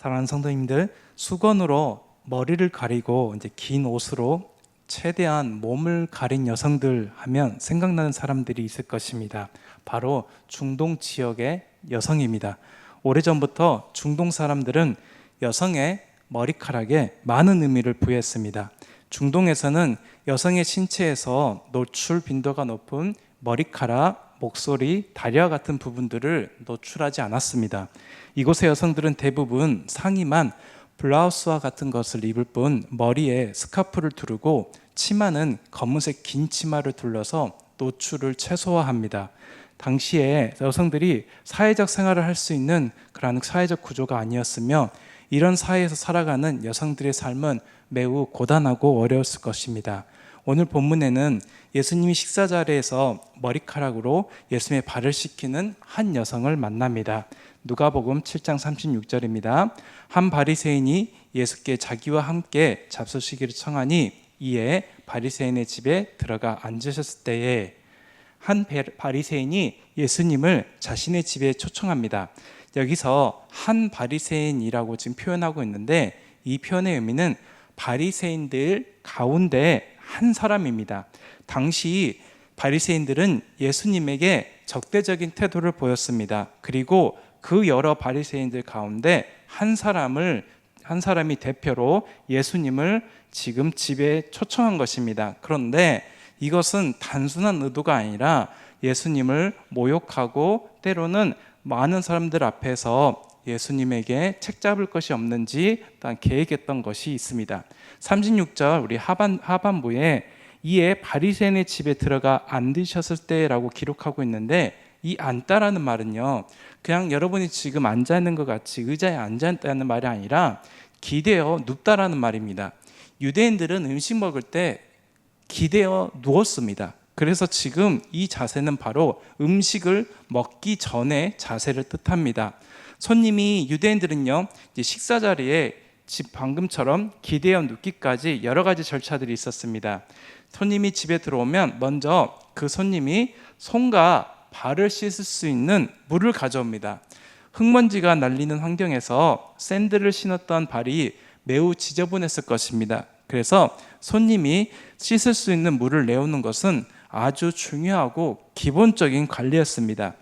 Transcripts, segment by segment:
사랑하는 성도님들, 수건으로 머리를 가리고 이제 긴 옷으로 최대한 몸을 가린 여성들 하면 생각나는 사람들이 있을 것입니다. 바로 중동 지역의 여성입니다. 오래전부터 중동 사람들은 여성의 머리카락에 많은 의미를 부여했습니다. 중동에서는 여성의 신체에서 노출 빈도가 높은 머리카락, 목소리, 다리와 같은 부분들을 노출하지 않았습니다. 이곳의 여성들은 대부분 상의만 블라우스와 같은 것을 입을 뿐 머리에 스카프를 두르고 치마는 검은색 긴 치마를 둘러서 노출을 최소화합니다. 당시에 여성들이 사회적 생활을 할 수 있는 그런 사회적 구조가 아니었으며 이런 사회에서 살아가는 여성들의 삶은 매우 고단하고 어려웠을 것입니다. 오늘 본문에는 예수님이 식사 자리에서 머리카락으로 예수님의 발을 씻기는 한 여성을 만납니다. 누가복음 7장 36절입니다. 한 바리새인이 예수께 자기와 함께 잡수시기를 청하니 이에 바리새인의 집에 들어가 앉으셨을 때에 한 바리새인이 예수님을 자신의 집에 초청합니다. 여기서 한 바리새인이라고 지금 표현하고 있는데 이 표현의 의미는 바리새인들 가운데 한 사람입니다. 당시 바리새인들은 예수님에게 적대적인 태도를 보였습니다. 그리고 그 여러 바리새인들 가운데 한 사람이 대표로 예수님을 지금 집에 초청한 것입니다. 그런데 이것은 단순한 의도가 아니라 예수님을 모욕하고 때로는 많은 사람들 앞에서 예수님에게 책잡을 것이 없는지 계획했던 것이 있습니다. 36절 우리 하반부에 이에 바리새인의 집에 들어가 앉으셨을 때라고 기록하고 있는데 이 앉다라는 말은요, 그냥 여러분이 지금 앉아있는 것 같이 의자에 앉아있다는 말이 아니라 기대어 눕다라는 말입니다. 유대인들은 음식 먹을 때 기대어 누웠습니다. 그래서 지금 이 자세는 바로 음식을 먹기 전의 자세를 뜻합니다. 손님이 유대인들은요, 이제 식사 자리에 방금처럼 기대어 눕기까지 여러 가지 절차들이 있었습니다. 손님이 집에 들어오면 먼저 그 손님이 손과 발을 씻을 수 있는 물을 가져옵니다. 흙먼지가 날리는 환경에서 샌들을 신었던 발이 매우 지저분했을 것입니다. 그래서 손님이 씻을 수 있는 물을 내오는 것은 아주 중요하고 기본적인 관리였습니다.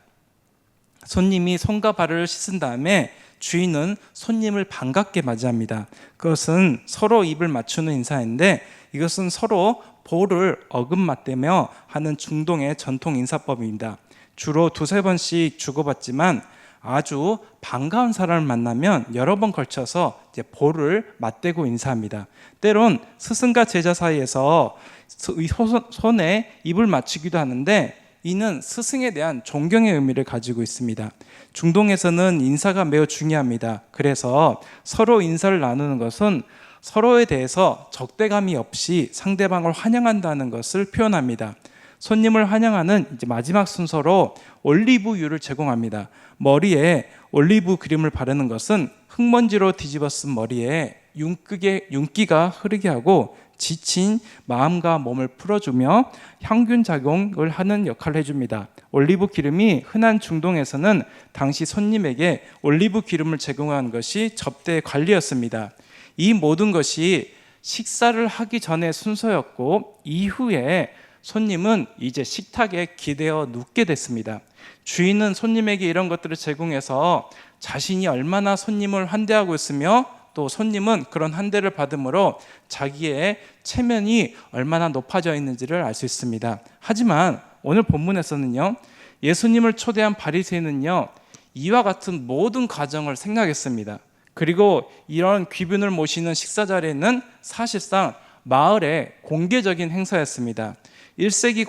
손님이 손과 발을 씻은 다음에 주인은 손님을 반갑게 맞이합니다. 그것은 서로 입을 맞추는 인사인데 이것은 서로 볼을 어긋맞대며 하는 중동의 전통 인사법입니다. 주로 두세 번씩 주고받지만 아주 반가운 사람을 만나면 여러 번 걸쳐서 이제 볼을 맞대고 인사합니다. 때론 스승과 제자 사이에서 손에 입을 맞추기도 하는데 이는 스승에 대한 존경의 의미를 가지고 있습니다. 중동에서는 인사가 매우 중요합니다. 그래서 서로 인사를 나누는 것은 서로에 대해서 적대감이 없이 상대방을 환영한다는 것을 표현합니다. 손님을 환영하는 이제 마지막 순서로 올리브유를 제공합니다. 머리에 올리브 기름을 바르는 것은 흙먼지로 뒤집어 쓴 머리에 윤기가 흐르게 하고 지친 마음과 몸을 풀어주며 향균 작용을 하는 역할을 해줍니다. 올리브 기름이 흔한 중동에서는 당시 손님에게 올리브 기름을 제공한 것이 접대 관리였습니다. 이 모든 것이 식사를 하기 전의 순서였고 이후에 손님은 이제 식탁에 기대어 눕게 됐습니다. 주인은 손님에게 이런 것들을 제공해서 자신이 얼마나 손님을 환대하고 있으며 또 손님은 그런 환대를 받음으로 자기의 체면이 얼마나 높아져 있는지를 알 수 있습니다. 하지만 오늘 본문에서는요, 예수님을 초대한 바리새인은요, 이와 같은 모든 과정을 생각했습니다. 그리고 이런 귀빈을 모시는 식사 자리는 사실상 마을의 공개적인 행사였습니다. 1세기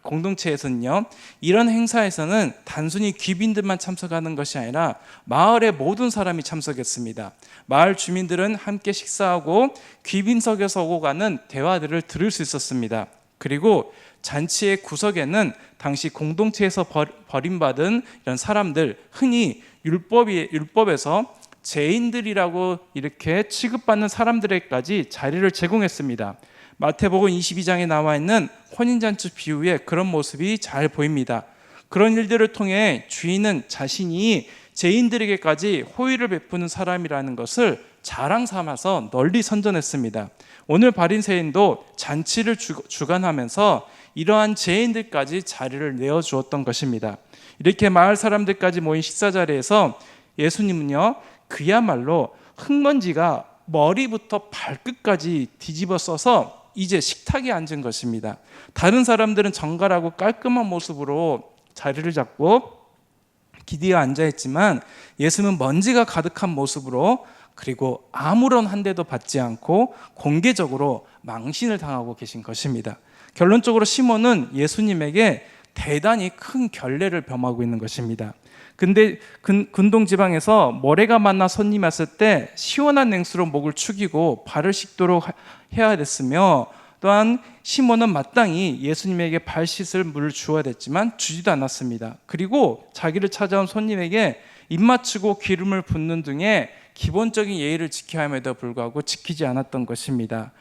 공동체에서는요, 이런 행사에서는 단순히 귀빈들만 참석하는 것이 아니라 마을의 모든 사람이 참석했습니다. 마을 주민들은 함께 식사하고 귀빈석에서 오고 가는 대화들을 들을 수 있었습니다. 그리고 잔치의 구석에는 당시 공동체에서 버림받은 이런 사람들, 흔히 율법에서 죄인들이라고 이렇게 취급받는 사람들에게까지 자리를 제공했습니다. 마태복음 22장에 나와 있는 혼인잔치 비유에 그런 모습이 잘 보입니다. 그런 일들을 통해 주인은 자신이 죄인들에게까지 호의를 베푸는 사람이라는 것을 자랑 삼아서 널리 선전했습니다. 오늘 바리새인도 잔치를 주관하면서 이러한 죄인들까지 자리를 내어주었던 것입니다. 이렇게 마을 사람들까지 모인 식사 자리에서 예수님은요, 그야말로 흙먼지가 머리부터 발끝까지 뒤집어 써서 이제 식탁에 앉은 것입니다. 다른 사람들은 정갈하고 깔끔한 모습으로 자리를 잡고 기대어 앉아 있지만 예수는 먼지가 가득한 모습으로, 그리고 아무런 한 대도 받지 않고 공개적으로 망신을 당하고 계신 것입니다. 결론적으로 시몬은 예수님에게 대단히 큰 결례를 범하고 있는 것입니다. 근데 근동 지방에서 모래가 만나 손님이 왔을 때 시원한 냉수로 목을 축이고 발을 씻도록 해야 됐으며, 또한 시몬은 마땅히 예수님에게 발 씻을 물을 주어야 됐지만 주지도 않았습니다. 그리고 자기를 찾아온 손님에게 입 맞추고 기름을 붓는 등의 기본적인 예의를 지켜야 함에도 불구하고 지키지 않았던 것입니다.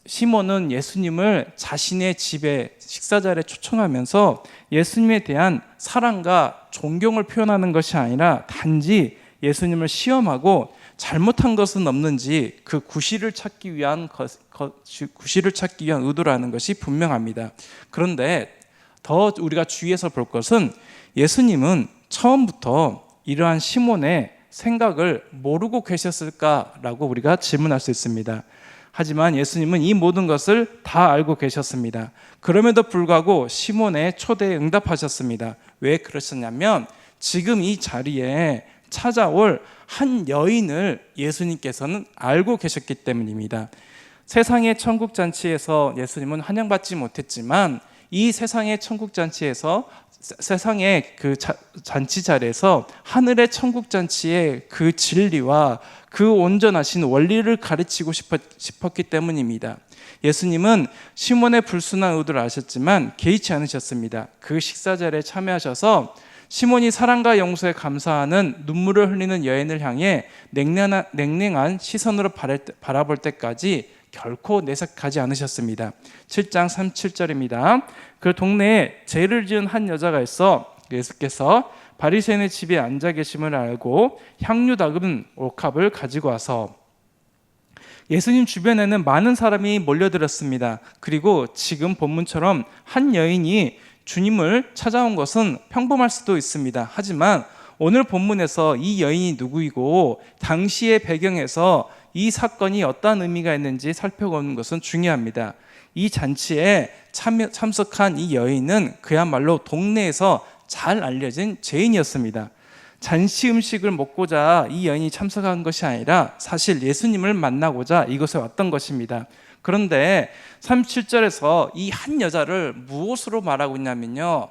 시몬은 예수님을 자신의 집에 식사 자리에 초청하면서 예수님에 대한 사랑과 존경을 표현하는 것이 아니라 단지 예수님을 시험하고 잘못한 것은 없는지 그 구실을 찾기 위한 의도라는 것이 분명합니다. 그런데 더 우리가 주의해서 볼 것은 예수님은 처음부터 이러한 시몬의 생각을 모르고 계셨을까라고 우리가 질문할 수 있습니다. 하지만 예수님은 이 모든 것을 다 알고 계셨습니다. 그럼에도 불구하고 시몬의 초대에 응답하셨습니다. 왜 그러셨냐면 지금 이 자리에 찾아올 한 여인을 예수님께서는 알고 계셨기 때문입니다. 세상의 천국잔치에서 예수님은 환영받지 못했지만 이 세상의 천국잔치에서, 세상의 그 잔치 자리에서 하늘의 천국잔치의 그 진리와 그 온전하신 원리를 가르치고 싶었기 때문입니다. 예수님은 시몬의 불순한 의도를 아셨지만 개의치 않으셨습니다. 그 식사 자리에 참여하셔서 시몬이 사랑과 용서에 감사하는 눈물을 흘리는 여인을 향해 냉랭한 시선으로 바라볼 때까지 결코 내색하지 않으셨습니다. 7장 37절입니다. 그 동네에 죄를 지은 한 여자가 있어 예수께서 바리새인의 집에 앉아 계심을 알고 향유 닦은 옥합을 가지고 와서, 예수님 주변에는 많은 사람이 몰려들었습니다. 그리고 지금 본문처럼 한 여인이 주님을 찾아온 것은 평범할 수도 있습니다. 하지만 오늘 본문에서 이 여인이 누구이고 당시의 배경에서 이 사건이 어떤 의미가 있는지 살펴보는 것은 중요합니다. 이 잔치에 참석한 이 여인은 그야말로 동네에서 잘 알려진 죄인이었습니다. 잔치 음식을 먹고자 이 여인이 참석한 것이 아니라 사실 예수님을 만나고자 이곳에 왔던 것입니다. 그런데 37절에서 이 한 여자를 무엇으로 말하고 있냐면요,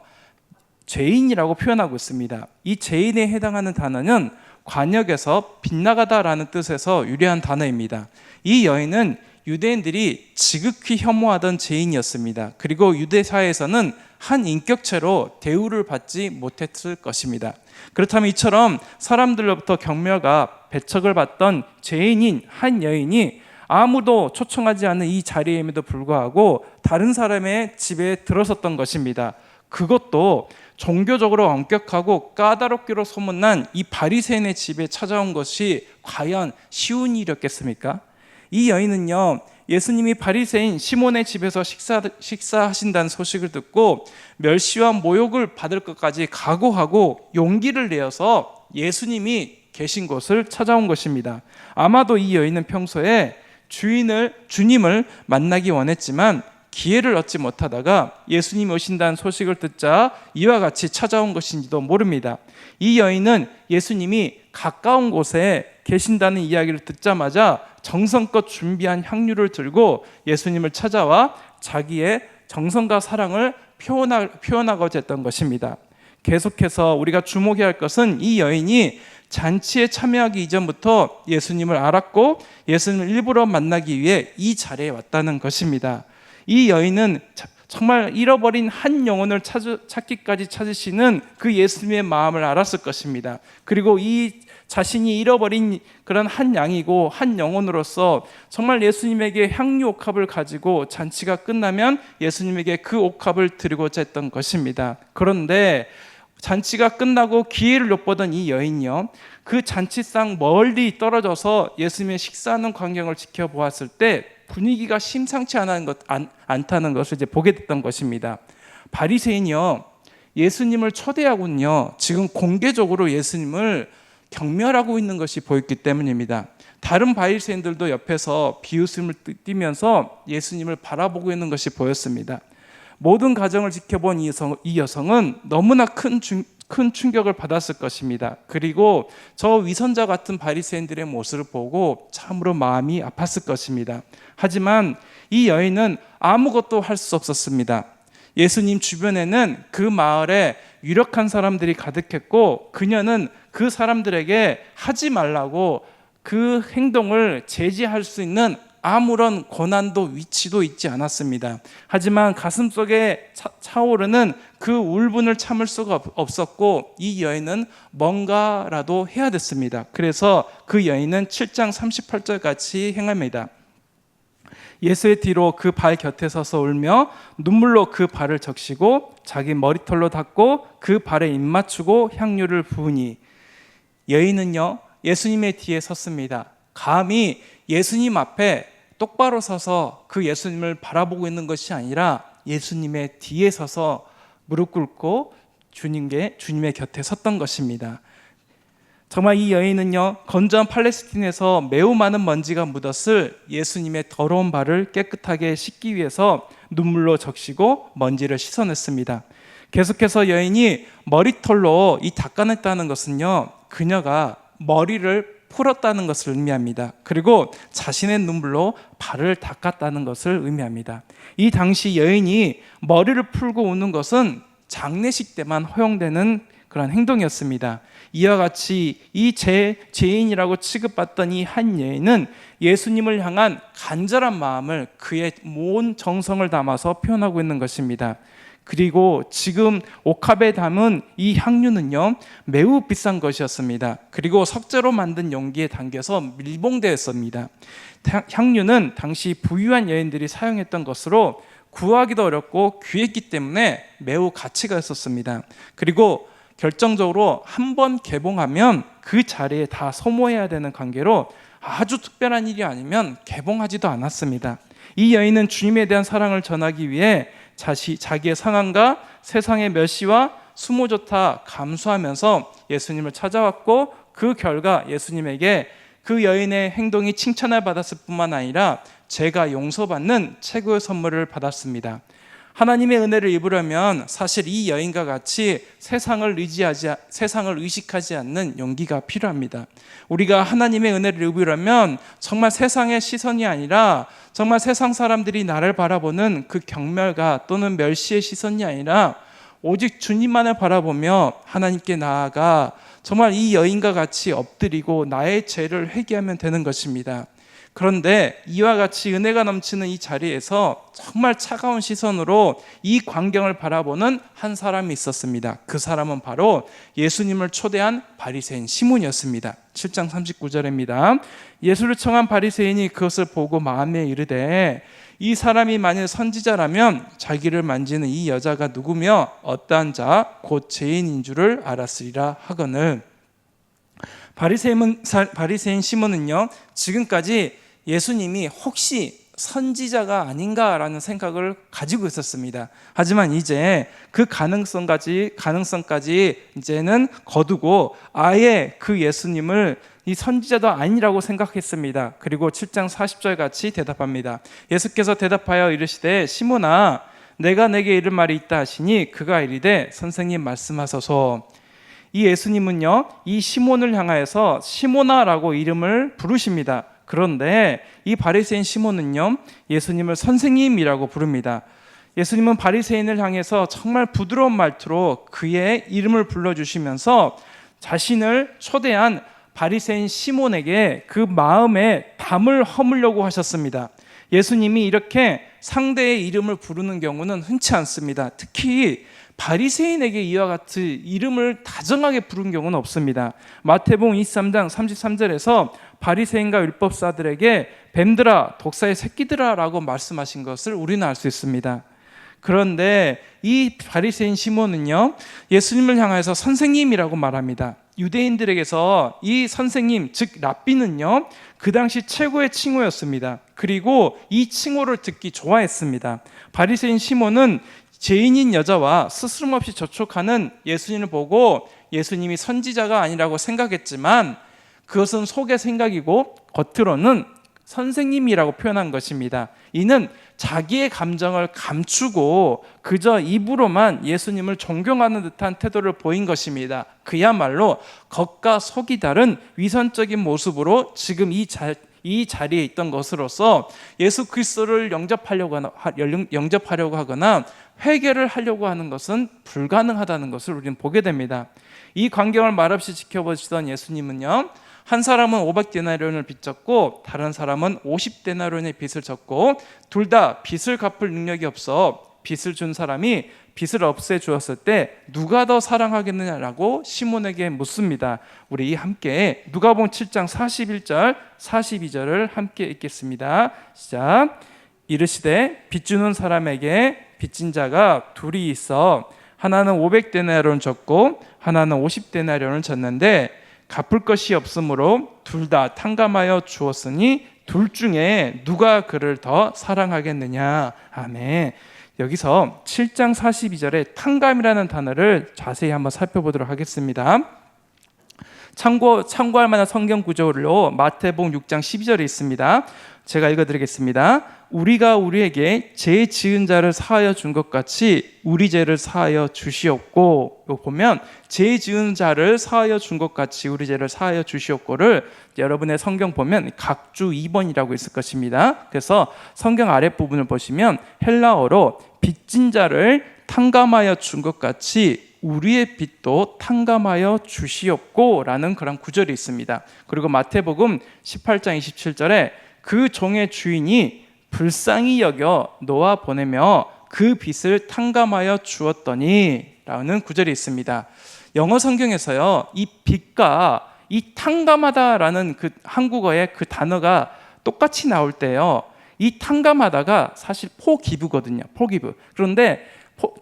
죄인이라고 표현하고 있습니다. 이 죄인에 해당하는 단어는 관역에서 빗나가다라는 뜻에서 유래한 단어입니다. 이 여인은 유대인들이 지극히 혐오하던 죄인이었습니다. 그리고 유대 사회에서는 한 인격체로 대우를 받지 못했을 것입니다. 그렇다면 이처럼 사람들로부터 경멸과 배척을 받던 죄인인 한 여인이 아무도 초청하지 않은 이 자리임에도 불구하고 다른 사람의 집에 들어섰던 것입니다. 그것도 종교적으로 엄격하고 까다롭기로 소문난 이 바리새인의 집에 찾아온 것이 과연 쉬운 일이었겠습니까? 이 여인은요, 예수님이 바리새인 시몬의 집에서 식사하신다는 소식을 듣고 멸시와 모욕을 받을 것까지 각오하고 용기를 내어서 예수님이 계신 곳을 찾아온 것입니다. 아마도 이 여인은 평소에 주님을 만나기 원했지만 기회를 얻지 못하다가 예수님이 오신다는 소식을 듣자 이와 같이 찾아온 것인지도 모릅니다. 이 여인은 예수님이 가까운 곳에 계신다는 이야기를 듣자마자 정성껏 준비한 향유를 들고 예수님을 찾아와 자기의 정성과 사랑을 표현하고자 했던 것입니다. 계속해서 우리가 주목해야 할 것은 이 여인이 잔치에 참여하기 이전부터 예수님을 알았고 예수님을 일부러 만나기 위해 이 자리에 왔다는 것입니다. 이 여인은 정말 잃어버린 한 영혼을 찾기까지 찾으시는 그 예수님의 마음을 알았을 것입니다. 그리고 이 자신이 잃어버린 그런 한 양이고 한 영혼으로서 정말 예수님에게 향유 옥합을 가지고 잔치가 끝나면 예수님에게 그 옥합을 드리고자 했던 것입니다. 그런데 잔치가 끝나고 기회를 엿보던 이 여인이요, 그 잔치상 멀리 떨어져서 예수님의 식사하는 광경을 지켜보았을 때 분위기가 심상치 않다는 것을 이제 보게 됐던 것입니다. 바리새인이요, 예수님을 초대하고는요, 지금 공개적으로 예수님을 경멸하고 있는 것이 보였기 때문입니다. 다른 바리새인들도 옆에서 비웃음을 띠면서 예수님을 바라보고 있는 것이 보였습니다. 모든 가정을 지켜본 이 여성은 너무나 큰 충격을 받았을 것입니다. 그리고 저 위선자 같은 바리새인들의 모습을 보고 참으로 마음이 아팠을 것입니다. 하지만 이 여인은 아무것도 할 수 없었습니다. 예수님 주변에는 그 마을에 유력한 사람들이 가득했고, 그녀는 그 사람들에게 하지 말라고 그 행동을 제지할 수 있는 아무런 권한도 위치도 있지 않았습니다. 하지만 가슴속에 차오르는 그 울분을 참을 수가 없었고, 이 여인은 뭔가라도 해야 됐습니다. 그래서 그 여인은 7장 38절 같이 행합니다. 예수의 뒤로 그 발 곁에 서서 울며 눈물로 그 발을 적시고 자기 머리털로 닦고 그 발에 입 맞추고 향유를 부으니, 여인은요, 예수님의 뒤에 섰습니다. 감히 예수님 앞에 똑바로 서서 그 예수님을 바라보고 있는 것이 아니라 예수님의 뒤에 서서 무릎 꿇고 주님의 곁에 섰던 것입니다. 정말 이 여인은요, 건조한 팔레스틴에서 매우 많은 먼지가 묻었을 예수님의 더러운 발을 깨끗하게 씻기 위해서 눈물로 적시고 먼지를 씻어냈습니다. 계속해서 여인이 머리털로 이 닦아냈다는 것은요, 그녀가 머리를 풀었다는 것을 의미합니다. 그리고 자신의 눈물로 발을 닦았다는 것을 의미합니다. 이 당시 여인이 머리를 풀고 우는 것은 장례식 때만 허용되는 그런 행동이었습니다. 이와 같이 이 죄인이라고 취급받던 이 한 여인은 예수님을 향한 간절한 마음을 그의 온 정성을 담아서 표현하고 있는 것입니다. 그리고 지금 옥합에 담은 이 향유는요, 매우 비싼 것이었습니다. 그리고 석재로 만든 용기에 담겨서 밀봉되었습니다. 향유는 당시 부유한 여인들이 사용했던 것으로 구하기도 어렵고 귀했기 때문에 매우 가치가 있었습니다. 그리고 결정적으로 한 번 개봉하면 그 자리에 다 소모해야 되는 관계로 아주 특별한 일이 아니면 개봉하지도 않았습니다. 이 여인은 주님에 대한 사랑을 전하기 위해 자기의 상황과 세상의 멸시와 수모조차 감수하면서 예수님을 찾아왔고, 그 결과 예수님에게 그 여인의 행동이 칭찬을 받았을 뿐만 아니라 죄가 용서받는 최고의 선물을 받았습니다. 하나님의 은혜를 입으려면 사실 이 여인과 같이 세상을 의식하지 않는 용기가 필요합니다. 우리가 하나님의 은혜를 입으려면 정말 세상의 시선이 아니라, 정말 세상 사람들이 나를 바라보는 그 경멸과 또는 멸시의 시선이 아니라 오직 주님만을 바라보며 하나님께 나아가 정말 이 여인과 같이 엎드리고 나의 죄를 회개하면 되는 것입니다. 그런데 이와 같이 은혜가 넘치는 이 자리에서 정말 차가운 시선으로 이 광경을 바라보는 한 사람이 있었습니다. 그 사람은 바로 예수님을 초대한 바리새인 시몬이었습니다. 7장 39절입니다. 예수를 청한 바리새인이 그것을 보고 마음에 이르되, 이 사람이 만일 선지자라면 자기를 만지는 이 여자가 누구며 어떠한 자 곧 죄인인 줄을 알았으리라 하거늘. 바리새인 시몬은요, 지금까지 예수님이 혹시 선지자가 아닌가라는 생각을 가지고 있었습니다. 하지만 이제 그 가능성까지 이제는 거두고 아예 그 예수님을 이 선지자도 아니라고 생각했습니다. 그리고 7장 40절 같이 대답합니다. 예수께서 대답하여 이르시되, 시몬아, 내가 내게 이를 말이 있다 하시니 그가 이르되, 선생님 말씀하소서. 이 예수님은요, 이 시몬을 향하여서 시몬아라고 이름을 부르십니다. 그런데 이 바리새인 시몬은요, 예수님을 선생님이라고 부릅니다. 예수님은 바리새인을 향해서 정말 부드러운 말투로 그의 이름을 불러주시면서 자신을 초대한 바리새인 시몬에게 그 마음에 담을 허물려고 하셨습니다. 예수님이 이렇게 상대의 이름을 부르는 경우는 흔치 않습니다. 특히 바리새인에게 이와 같은 이름을 다정하게 부른 경우는 없습니다. 마태복음 23장 33절에서 바리새인과 율법사들에게 뱀들아, 독사의 새끼들아 라고 말씀하신 것을 우리는 알 수 있습니다. 그런데 이 바리새인 시몬은요, 예수님을 향해서 선생님이라고 말합니다. 유대인들에게서 이 선생님, 즉 랍비는요, 그 당시 최고의 칭호였습니다. 그리고 이 칭호를 듣기 좋아했습니다. 바리새인 시몬은 죄인인 여자와 스스럼없이 접촉하는 예수님을 보고 예수님이 선지자가 아니라고 생각했지만 그것은 속의 생각이고 겉으로는 선생님이라고 표현한 것입니다. 이는 자기의 감정을 감추고 그저 입으로만 예수님을 존경하는 듯한 태도를 보인 것입니다. 그야말로 겉과 속이 다른 위선적인 모습으로 지금 이 자리에 있던 것으로서 예수 그리스도를 영접하려고 하거나 회개를 하려고 하는 것은 불가능하다는 것을 우리는 보게 됩니다. 이 광경을 말없이 지켜보시던 예수님은요, 한 사람은 500데나리온을 빚졌고 다른 사람은 50데나리온의 빚을 졌고 둘 다 빚을 갚을 능력이 없어 빚을 준 사람이 빚을 없애주었을 때 누가 더 사랑하겠느냐라고 시몬에게 묻습니다. 우리 함께 누가복음 7장 41절 42절을 함께 읽겠습니다. 시작. 이르시되 빚 주는 사람에게 빚진 자가 둘이 있어 하나는 500데나리온 졌고 하나는 50데나리온을 졌는데 갚을 것이 없으므로 둘 다 탕감하여 주었으니 둘 중에 누가 그를 더 사랑하겠느냐. 아멘. 여기서 7장 42절에 탕감이라는 단어를 자세히 한번 살펴보도록 하겠습니다. 참고할 만한 성경 구절로 마태복음 6장 12절에 있습니다. 제가 읽어드리겠습니다. 우리가 우리에게 죄 지은 자를 사하여 준 것 같이 우리 죄를 사하여 주시옵고, 이거 보면 죄 지은 자를 사하여 준 것 같이 우리 죄를 사하여 주시옵고를 여러분의 성경 보면 각주 2번이라고 있을 것입니다. 그래서 성경 아랫부분을 보시면 헬라어로 빚진 자를 탕감하여 준 것 같이 우리의 빚도 탕감하여 주시옵고 라는 그런 구절이 있습니다. 그리고 마태복음 18장 27절에 그 종의 주인이 불쌍히 여겨 놓아 보내며 그 빚을 탕감하여 주었더니 라는 구절이 있습니다. 영어 성경에서요, 이 빚과 이 탕감하다라는 그 한국어의 그 단어가 똑같이 나올 때요, 이 탕감하다가 사실 포기부거든요. 포기부. 그런데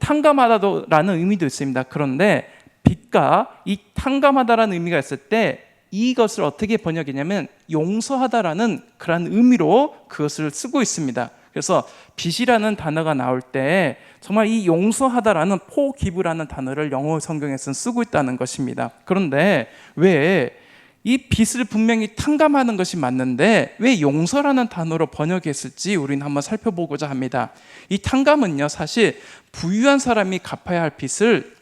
탕감하다라는 의미도 있습니다. 그런데 빚과 이 탕감하다라는 의미가 있을 때 이것을 어떻게 번역했냐면 용서하다라는 그런 의미로 그것을 쓰고 있습니다. 그래서 빚이라는 단어가 나올 때 정말 이 용서하다라는 포기브라는 단어를 영어 성경에서는 쓰고 있다는 것입니다. 그런데 왜 이 빚을 분명히 탕감하는 것이 맞는데 왜 용서라는 단어로 번역했을지 우리는 한번 살펴보고자 합니다. 이 탕감은요, 사실 부유한 사람이 갚아야 할 빚을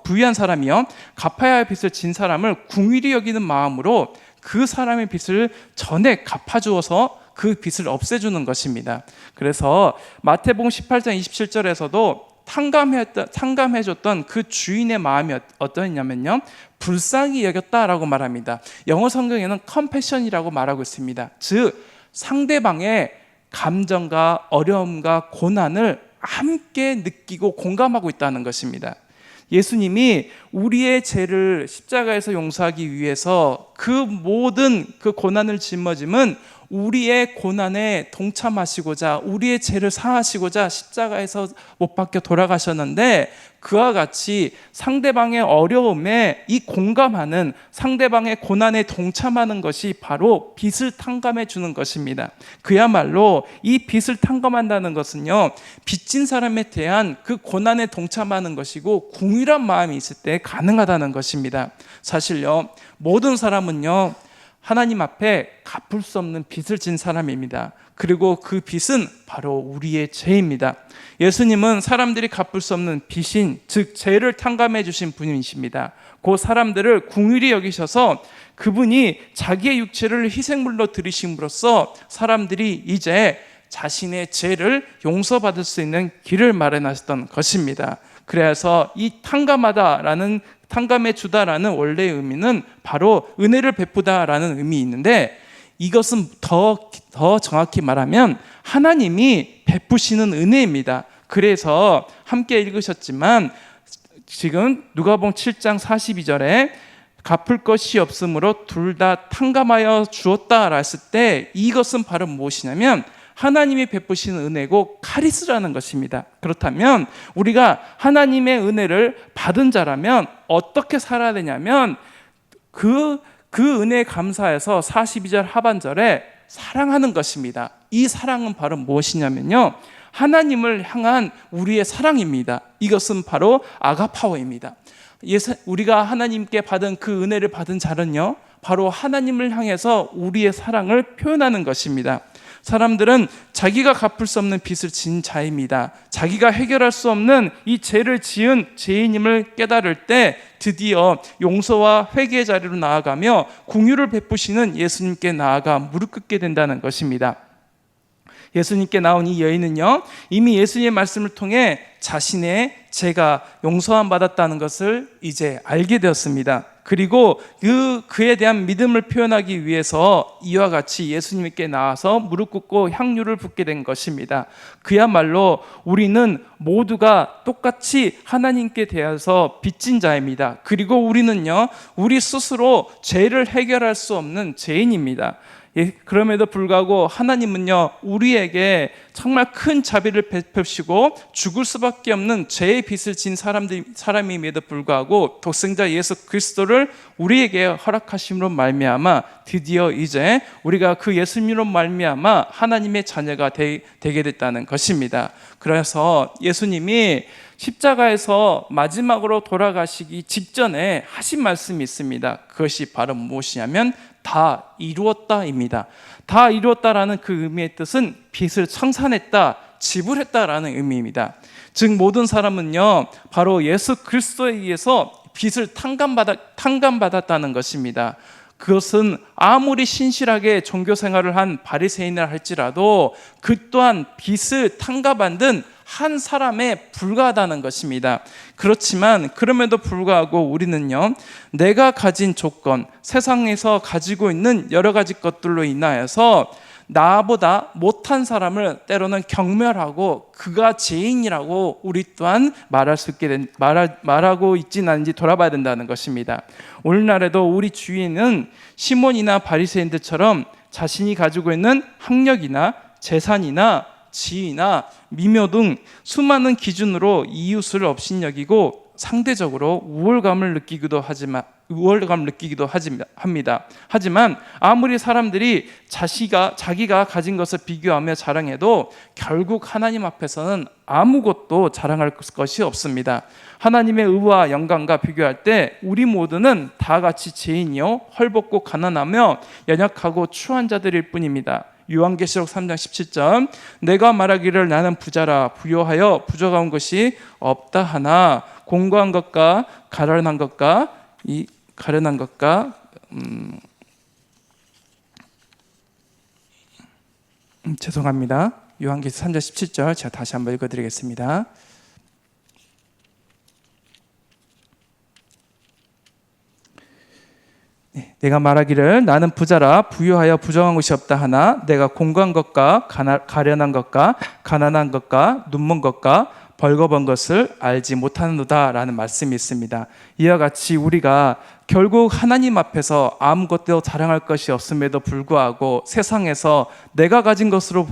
부유한 사람이요, 갚아야 할 빚을 진 사람을 궁휼히 여기는 마음으로 그 사람의 빚을 전에 갚아주어서 그 빚을 없애주는 것입니다. 그래서 마태복음 18장 27절에서도 탕감해줬던 그 주인의 마음이 어떠했냐면요, 불쌍히 여겼다라고 말합니다. 영어 성경에는 컴패션이라고 말하고 있습니다. 즉 상대방의 감정과 어려움과 고난을 함께 느끼고 공감하고 있다는 것입니다. 예수님이 우리의 죄를 십자가에서 용서하기 위해서 그 모든 그 고난을 짊어짐은 우리의 고난에 동참하시고자 우리의 죄를 사하시고자 십자가에서 못 박혀 돌아가셨는데, 그와 같이 상대방의 어려움에 이 공감하는, 상대방의 고난에 동참하는 것이 바로 빚을 탕감해 주는 것입니다. 그야말로 이 빚을 탕감한다는 것은요, 빚진 사람에 대한 그 고난에 동참하는 것이고 궁휼한 마음이 있을 때 가능하다는 것입니다. 사실요, 모든 사람은요, 하나님 앞에 갚을 수 없는 빚을 진 사람입니다. 그리고 그 빚은 바로 우리의 죄입니다. 예수님은 사람들이 갚을 수 없는 빚인, 즉 죄를 탕감해 주신 분이십니다. 그 사람들을 궁휼히 여기셔서 그분이 자기의 육체를 희생물로 드리심으로써 사람들이 이제 자신의 죄를 용서받을 수 있는 길을 마련하셨던 것입니다. 그래서 이 탕감해 주다라는 원래의 의미는 바로 은혜를 베푸다라는 의미 있는데, 이것은 더 정확히 말하면 하나님이 베푸시는 은혜입니다. 그래서 함께 읽으셨지만 지금 누가복음 7장 42절에 갚을 것이 없으므로 둘 다 탕감하여 주었다라 했을 때 이것은 바로 무엇이냐면 하나님이 베푸시는 은혜고 카리스라는 것입니다. 그렇다면 우리가 하나님의 은혜를 받은 자라면 어떻게 살아야 되냐면 그 은혜에 감사해서 42절 하반절에 사랑하는 것입니다. 이 사랑은 바로 무엇이냐면요, 하나님을 향한 우리의 사랑입니다. 이것은 바로 아가파오입니다. 우리가 하나님께 받은 그 은혜를 받은 자는요, 바로 하나님을 향해서 우리의 사랑을 표현하는 것입니다. 사람들은 자기가 갚을 수 없는 빚을 진 자입니다. 자기가 해결할 수 없는 이 죄를 지은 죄인임을 깨달을 때 드디어 용서와 회개의 자리로 나아가며 긍휼을 베푸시는 예수님께 나아가 무릎 꿇게 된다는 것입니다. 예수님께 나온 이 여인은요, 이미 예수님의 말씀을 통해 자신의 죄가 용서함 받았다는 것을 이제 알게 되었습니다. 그리고 그에 대한 믿음을 표현하기 위해서 이와 같이 예수님께 나와서 무릎 꿇고 향유를 붓게 된 것입니다. 그야말로 우리는 모두가 똑같이 하나님께 대해서 빚진 자입니다. 그리고 우리는요, 우리 스스로 죄를 해결할 수 없는 죄인입니다. 그럼에도 불구하고 하나님은요, 우리에게 정말 큰 자비를 베푸시고 죽을 수밖에 없는 죄의 빚을 진 사람임에도 불구하고 독생자 예수 그리스도를 우리에게 허락하심으로 말미암아 드디어 이제 우리가 그 예수님으로 말미암아 하나님의 자녀가 되게 됐다는 것입니다. 그래서 예수님이 십자가에서 마지막으로 돌아가시기 직전에 하신 말씀이 있습니다. 그것이 바로 무엇이냐면 다 이루었다입니다. 다 이루었다라는 그 의미의 뜻은 빚을 청산했다, 지불했다라는 의미입니다. 즉 모든 사람은요, 바로 예수 그리스도에 의해서 빚을 탕감받았다는 것입니다. 그것은 아무리 신실하게 종교 생활을 한 바리새인을 할지라도 그 또한 빚을 탕감받은 한 사람에 불과하다는 것입니다. 그렇지만 그럼에도 불구하고 우리는요, 내가 가진 조건, 세상에서 가지고 있는 여러 가지 것들로 인하여서 나보다 못한 사람을 때로는 경멸하고 그가 죄인이라고 우리 또한 말하고 있지는 않은지 돌아봐야 된다는 것입니다. 오늘날에도 우리 주위에는 시몬이나 바리새인들처럼 자신이 가지고 있는 학력이나 재산이나 지위나 미묘 등 수많은 기준으로 이웃을 업신여기고 상대적으로 우월감을 느끼기도 합니다. 하지만 아무리 사람들이 자기가 가진 것을 비교하며 자랑해도 결국 하나님 앞에서는 아무것도 자랑할 것이 없습니다. 하나님의 의와 영광과 비교할 때 우리 모두는 다 같이 죄인이요 헐벗고 가난하며 연약하고 추한 자들일 뿐입니다. 요한계시록 3장 17절, 내가 말하기를 나는 부자라 부요하여 부족한 것이 없다 하나 공고한 것과 가련한 것과 죄송합니다. 요한계시록 3장 17절 제가 다시 한번 읽어드리겠습니다. 내가 말하기를 나는 부자라 부유하여 부정한 것이 없다 하나 내가 공고한 것과 가련한 것과 가난한 것과 눈먼 것과 벌거벗은 것을 알지 못하는도다 라는 말씀이 있습니다. 이와 같이 우리가 결국 하나님 앞에서 아무것도 자랑할 것이 없음에도 불구하고 세상에서 내가 가진 것으로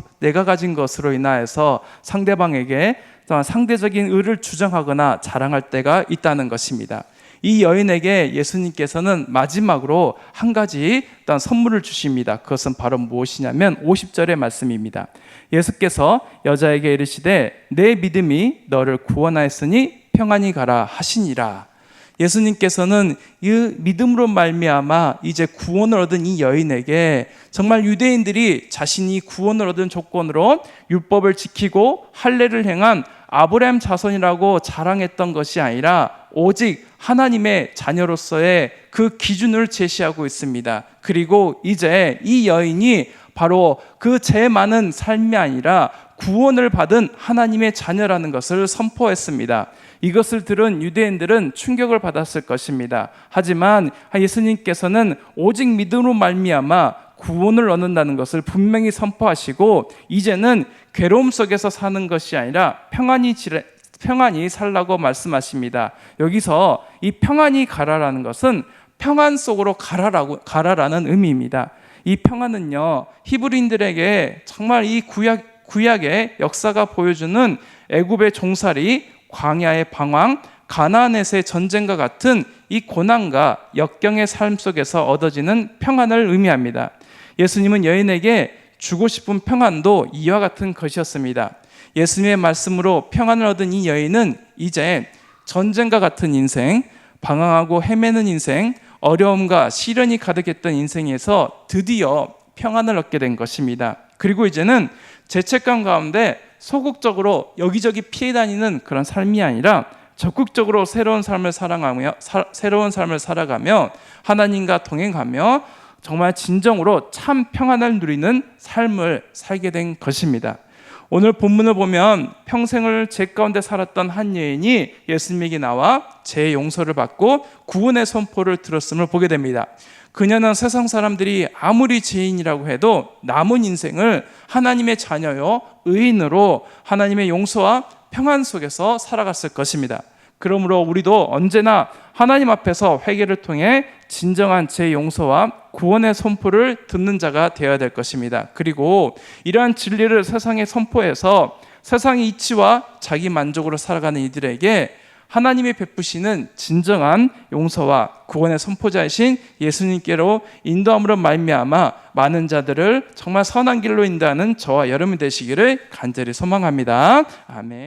인하여서 상대방에게 상대적인 의를 주장하거나 자랑할 때가 있다는 것입니다. 이 여인에게 예수님께서는 마지막으로 한 가지 선물을 주십니다. 그것은 바로 무엇이냐면 50절의 말씀입니다. 예수께서 여자에게 이르시되 내 믿음이 너를 구원하였으니 평안히 가라 하시니라. 예수님께서는 이 믿음으로 말미암아 이제 구원을 얻은 이 여인에게 정말 유대인들이 자신이 구원을 얻은 조건으로 율법을 지키고 할례를 행한 아브라함 자손이라고 자랑했던 것이 아니라 오직 하나님의 자녀로서의 그 기준을 제시하고 있습니다. 그리고 이제 이 여인이 바로 그 죄 많은 삶이 아니라 구원을 받은 하나님의 자녀라는 것을 선포했습니다. 이것을 들은 유대인들은 충격을 받았을 것입니다. 하지만 예수님께서는 오직 믿음으로 말미암아 구원을 얻는다는 것을 분명히 선포하시고 이제는 괴로움 속에서 사는 것이 아니라 평안히 살라고 말씀하십니다. 여기서 이 평안히 가라라는 것은 평안 속으로 가라라는 의미입니다. 이 평안은요, 히브리인들에게 정말 이 구약의 역사가 보여주는 애굽의 종살이, 광야의 방황, 가나안에서의 전쟁과 같은 이 고난과 역경의 삶 속에서 얻어지는 평안을 의미합니다. 예수님은 여인에게 주고 싶은 평안도 이와 같은 것이었습니다. 예수님의 말씀으로 평안을 얻은 이 여인은 이제 전쟁과 같은 인생, 방황하고 헤매는 인생, 어려움과 시련이 가득했던 인생에서 드디어 평안을 얻게 된 것입니다. 그리고 이제는 죄책감 가운데 소극적으로 여기저기 피해 다니는 그런 삶이 아니라 적극적으로 새로운 삶을 살아가며 하나님과 동행하며 정말 진정으로 참 평안을 누리는 삶을 살게 된 것입니다. 오늘 본문을 보면 평생을 죄 가운데 살았던 한 여인이 예수님에게 나와 죄의 용서를 받고 구원의 선포를 들었음을 보게 됩니다. 그녀는 세상 사람들이 아무리 죄인이라고 해도 남은 인생을 하나님의 자녀요 의인으로 하나님의 용서와 평안 속에서 살아갔을 것입니다. 그러므로 우리도 언제나 하나님 앞에서 회개를 통해 진정한 죄 용서와 구원의 선포를 듣는 자가 되어야 될 것입니다. 그리고 이러한 진리를 세상에 선포해서 세상의 이치와 자기 만족으로 살아가는 이들에게 하나님이 베푸시는 진정한 용서와 구원의 선포자이신 예수님께로 인도함으로 말미암아 많은 자들을 정말 선한 길로 인도하는 저와 여러분이 되시기를 간절히 소망합니다. 아멘.